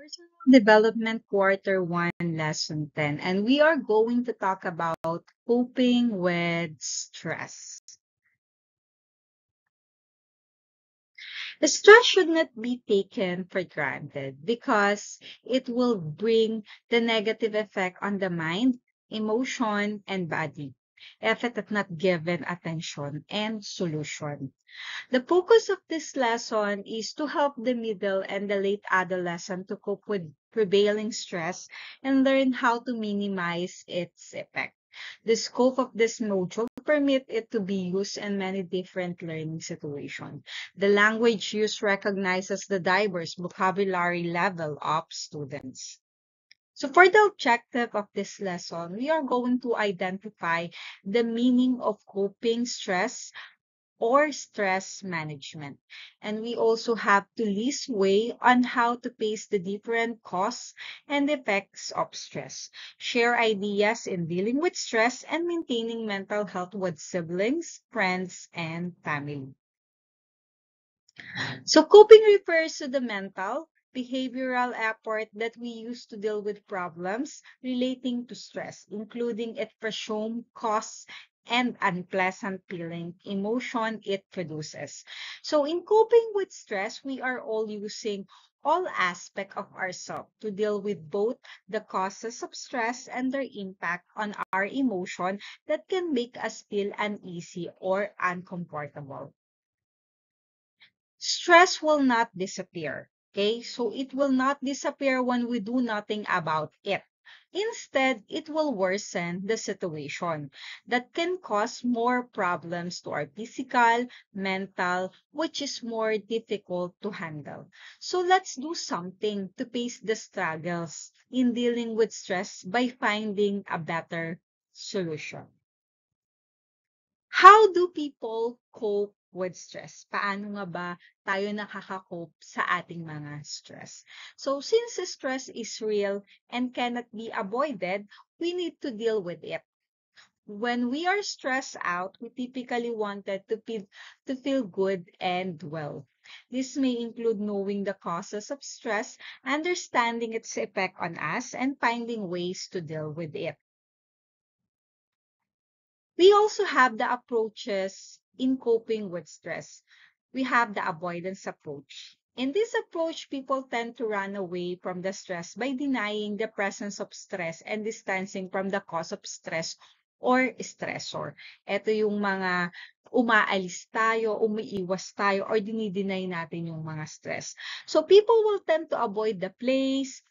Personal Development Quarter 1, Lesson 10, and we are going to talk about coping with stress. The stress should not be taken for granted because it will bring the negative effect on the mind, emotion, and body if it is not given attention and solution. The focus of this lesson is to help the middle and the late adolescent to cope with prevailing stress and learn how to minimize its effect. The scope of this module permit it to be used in many different learning situations. The language used recognizes the diverse vocabulary level of students. So for the objective of this lesson, we are going to identify the meaning of coping stress or stress management. And we also have to list way on how to face the different causes and effects of stress, share ideas in dealing with stress and maintaining mental health with siblings, friends, and family. So coping refers to the mental, behavioral effort that we use to deal with problems relating to stress, including its presumed cause and unpleasant feeling, emotion it produces. So in coping with stress, we are all using all aspects of ourselves to deal with both the causes of stress and their impact on our emotion that can make us feel uneasy or uncomfortable. Stress will not disappear. Okay, so it will not disappear when we do nothing about it. Instead, it will worsen the situation that can cause more problems to our physical, mental, which is more difficult to handle. So let's do something to face the struggles in dealing with stress by finding a better solution. How do people cope with stress? Paano nga ba tayo nakaka-cope sa ating mga stress? So, since stress is real and cannot be avoided, we need to deal with it. When we are stressed out, we typically wanted to feel good and well. This may include knowing the causes of stress, understanding its effect on us, and finding ways to deal with it. We also have the approaches in coping with stress. We have the avoidance approach. In this approach, people tend to run away from the stress by denying the presence of stress and distancing from the cause of stress or stressor. Ito yung mga umaalis tayo, umiiwas tayo, or dinideny natin yung mga stress. So people will tend to avoid the place,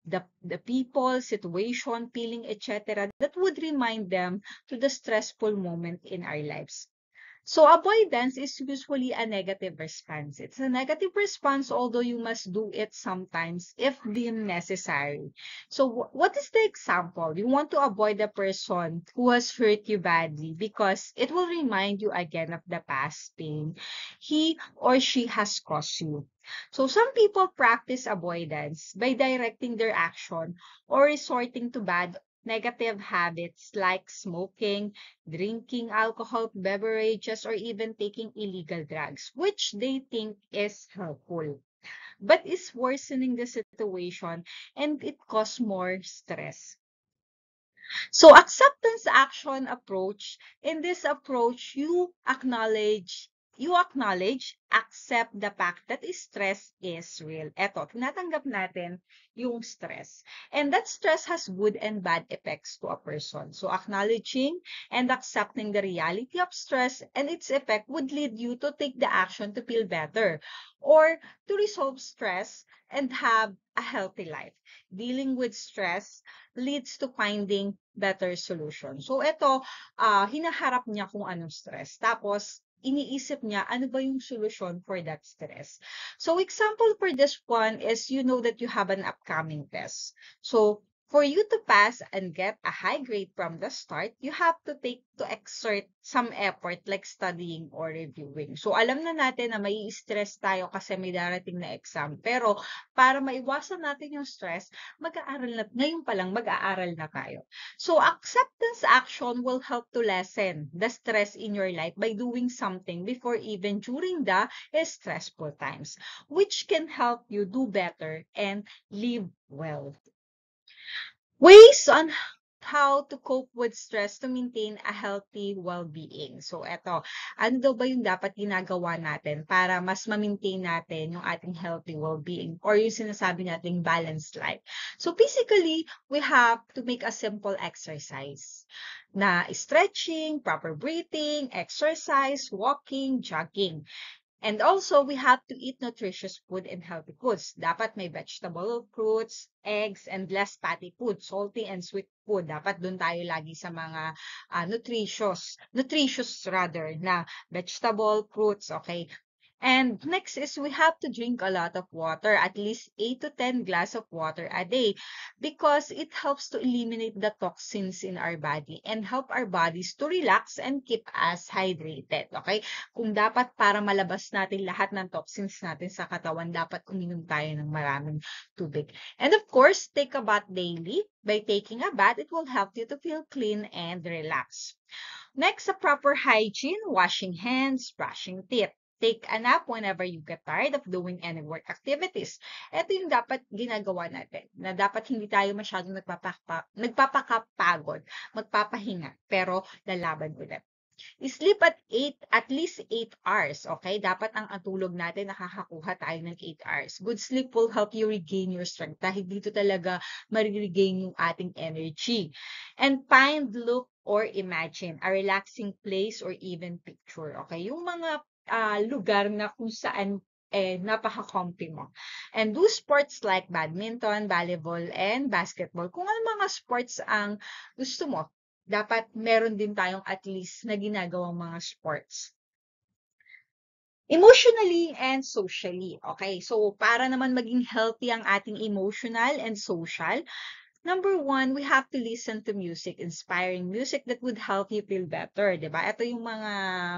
the people, situation, feeling, etc. that would remind them to the stressful moment in our lives. So avoidance is usually a negative response. It's a negative response, although you must do it sometimes if deemed necessary. So what is the example? You want to avoid the person who has hurt you badly because it will remind you again of the past pain he or she has caused you. So some people practice avoidance by directing their action or resorting to bad negative habits like smoking, drinking alcohol beverages, or even taking illegal drugs, which they think is helpful, but is worsening the situation and it causes more stress. So acceptance action approach, in this approach, you acknowledge, accept the fact that stress is real. Eto, tinatanggap natin yung stress. And that stress has good and bad effects to a person. So acknowledging and accepting the reality of stress and its effect would lead you to take the action to feel better or to resolve stress and have a healthy life. Dealing with stress leads to finding better solution. So ito, hinaharap niya kung anong stress. Tapos, iniisip niya ano ba yung solution for that stress. So example for this one is you know that you have an upcoming test. So For you to pass and get a high grade from the start, you have to exert some effort like studying or reviewing. So alam na natin na may stress tayo kasi may darating na exam. Pero para maiwasan natin yung stress, ngayon pa lang mag-aaral na tayo. So acceptance action will help to lessen the stress in your life by doing something before even during the stressful times, which can help you do better and live well. Ways on how to cope with stress to maintain a healthy well-being. So, eto, ano daw ba yung dapat ginagawa natin para mas ma-maintain natin yung ating healthy well-being or yung sinasabi nating balanced life? So, physically, we have to make a simple exercise na stretching, proper breathing, exercise, walking, jogging. And also, we have to eat nutritious food and healthy foods. Dapat may vegetable, fruits, eggs, and less fatty food, salty and sweet food. Dapat doon tayo lagi sa mga nutritious rather, na vegetable, fruits, okay? And next is we have to drink a lot of water, at least 8 to 10 glass of water a day, because it helps to eliminate the toxins in our body and help our bodies to relax and keep us hydrated. Okay? Kung dapat para malabas natin lahat ng toxins natin sa katawan, dapat uminom tayo ng maraming tubig. And of course, take a bath daily. By taking a bath, it will help you to feel clean and relaxed. Next, a proper hygiene, washing hands, brushing teeth. Take a nap whenever you get tired of doing any work activities. Ito yung dapat ginagawa natin, na dapat hindi tayo masyadong nagpapakapagod, magpapahinga, pero lalaban ulit. Sleep at least 8 hours, okay? Dapat ang tulog natin, nakakakuha tayo ng 8 hours. Good sleep will help you regain your strength dahil dito talaga mariregain yung ating energy. And find, look, or imagine a relaxing place or even picture, okay? Yung mga lugar na kung saan napaka-comfy mo. And do sports like badminton, volleyball, and basketball. Kung ano mga sports ang gusto mo, dapat meron din tayong at least na ginagawang mga sports. Emotionally and socially. Okay, so para naman maging healthy ang ating emotional and social, number one, we have to listen to music, inspiring music that would help you feel better, di ba? Ito yung mga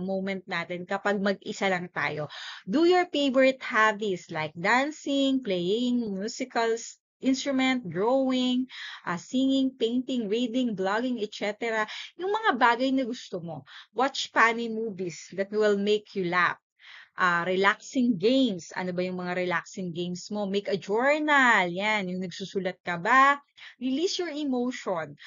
moment natin kapag mag-isa lang tayo. Do your favorite hobbies like dancing, playing musicals, instrument, drawing, singing, painting, reading, blogging, etc. Yung mga bagay na gusto mo. Watch funny movies that will make you laugh. Relaxing games. Ano ba yung mga relaxing games mo? Make a journal. Yan, yung nagsusulat ka ba? Release your emotion.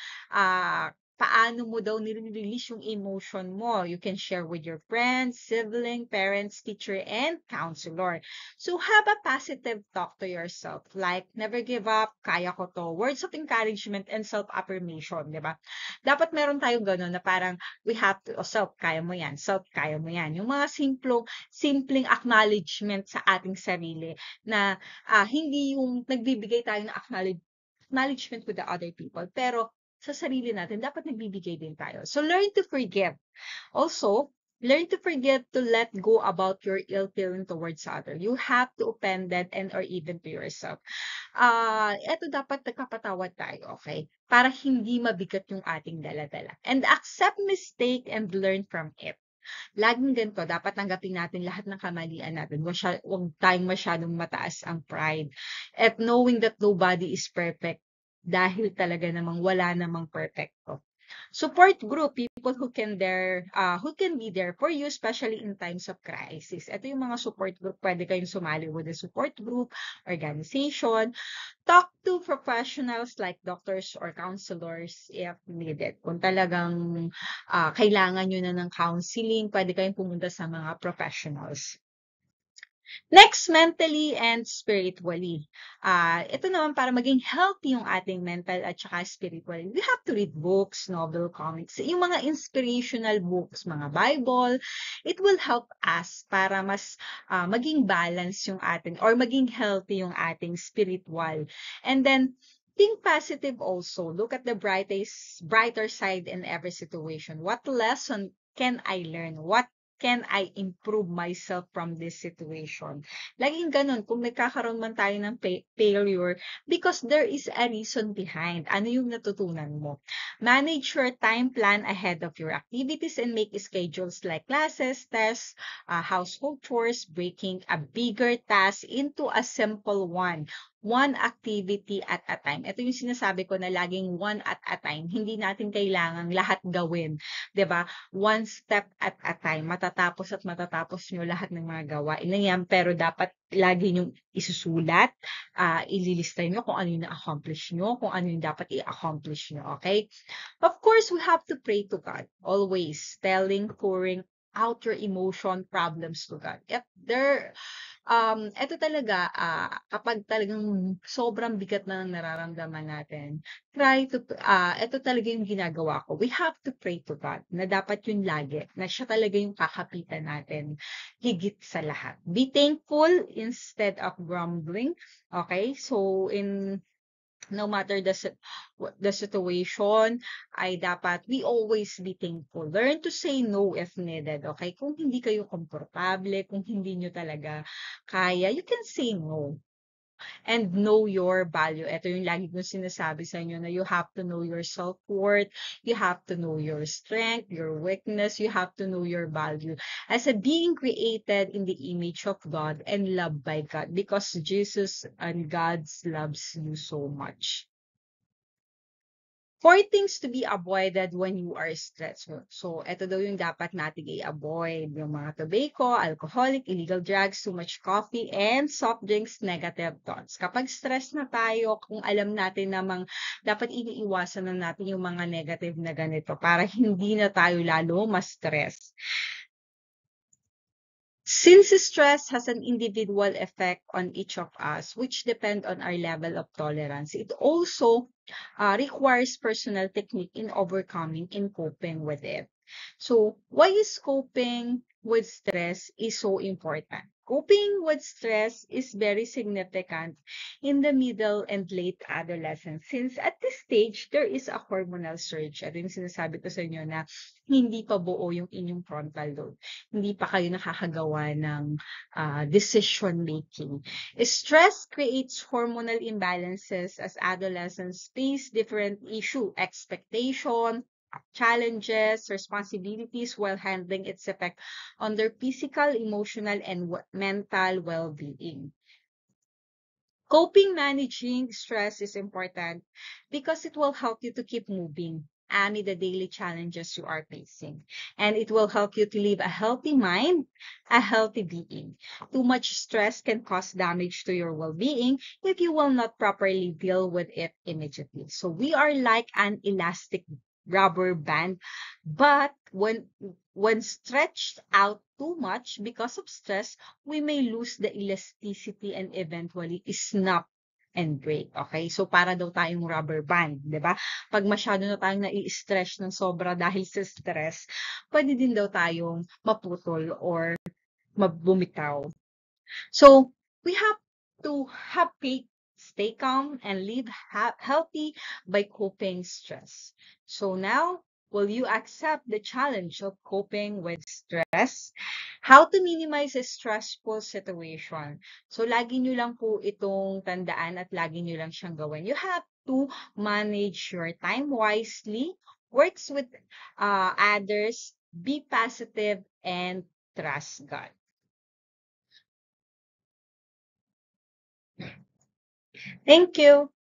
Paano mo daw nire-release yung emotion mo? You can share with your friends, sibling, parents, teacher, and counselor. So have a positive talk to yourself. Like, never give up, kaya ko to. Words of encouragement and self-affirmation, di ba? Dapat meron tayong gano'n na parang we have to, self, kaya mo yan, self, kaya mo yan. Yung mga simpleng acknowledgement sa ating sarili na hindi yung nagbibigay tayo ng acknowledgement with the other people, pero sa sarili natin, dapat nagbibigay din tayo. So, learn to forgive. Also, learn to forget to let go about your ill feeling towards others. You have to open that and or even to yourself. Eto dapat nagpapatawad tayo, okay? Para hindi mabigat yung ating dala-dala. And accept mistake and learn from it. Laging ganito, dapat tanggapin natin lahat ng kamalian natin. Huwag tayong masyadong mataas ang pride. At knowing that nobody is perfect, dahil talaga namang wala namang perfecto. Support group, people who can be there for you, especially in times of crisis. Ito yung mga support group, pwede kayong sumali with a support group, organization. Talk to professionals like doctors or counselors if needed. Kung talagang kailangan nyo na ng counseling, pwede kayong pumunta sa mga professionals. Next, mentally and spiritually. Ito naman para maging healthy yung ating mental at saka spiritual. We have to read books, novel, comics, yung mga inspirational books, mga Bible. It will help us para mas maging balance yung ating or maging healthy yung ating spiritual. And then, think positive also. Look at the brighter side in every situation. What lesson can I learn? What can I improve myself from this situation? Laging ganun, kung nagkakaroon man tayo ng failure, because there is a reason behind. Ano yung natutunan mo? Manage your time plan ahead of your activities and make schedules like classes, tests, household chores, breaking a bigger task into a simple one. One activity at a time. Ito yung sinasabi ko na laging one at a time. Hindi natin kailangang lahat gawin. 'Di ba? One step at a time. Matatapos at matatapos nyo lahat ng mga gawain na yan. Pero dapat lagi nyo isusulat, ililista nyo kung ano yung na-accomplish nyo, kung ano yung dapat i-accomplish nyo. Okay? Of course, we have to pray to God. Always pouring out your emotion problems to God. If there eto talaga, kapag talagang sobrang bigat na ng nararamdaman natin, eto talaga yung ginagawa ko. We have to pray to God na dapat yun lagi, na siya talaga yung kakapitan natin higit sa lahat. Be thankful instead of grumbling. Okay? So, no matter the situation, ay dapat we always be thankful. Learn to say no if needed, okay? Kung hindi kayo komportable, kung hindi nyo talaga kaya, you can say no. And know your value. Ito yung lagi kong sinasabi sa inyo na you have to know your self-worth, you have to know your strength, your weakness, you have to know your value as a being created in the image of God and loved by God because Jesus and God loves you so much. 4 things to be avoided when you are stressed. So, ito daw yung dapat nating i-avoid. Yung mga tobacco, alcoholic, illegal drugs, too much coffee, and soft drinks, negative thoughts. Kapag stress na tayo, kung alam natin namang dapat iniiwasan na natin yung mga negative na ganito para hindi na tayo lalo ma-stress. Since stress has an individual effect on each of us, which depend on our level of tolerance, it also requires personal technique in overcoming and coping with it. So, why is coping with stress is so important? Coping with stress is very significant in the middle and late adolescence since at this stage, there is a hormonal surge. At yung sinasabi ko sa inyo na hindi pa buo yung inyong frontal lobe. Hindi pa kayo nakakagawa ng decision making. Stress creates hormonal imbalances as adolescents face different issue, expectation, challenges, responsibilities while handling its effect on their physical, emotional, and mental well-being. Coping managing stress is important because it will help you to keep moving amid the daily challenges you are facing. And it will help you to live a healthy mind, a healthy being. Too much stress can cause damage to your well-being if you will not properly deal with it immediately. So we are like an elastic rubber band, but when stretched out too much because of stress, we may lose the elasticity and eventually snap and break. Okay? So, para daw tayong rubber band, di ba? Pag masyado na tayong nai-stress ng sobra dahil sa stress, pwede din daw tayong maputol or bumitaw. So, we have to have faith, stay calm, and live healthy by coping stress. So now, will you accept the challenge of coping with stress? How to minimize a stressful situation? So, lagi nyo lang po itong tandaan at lagi nyo lang siyang gawin. You have to manage your time wisely, works with others, be positive, and trust God. Thank you.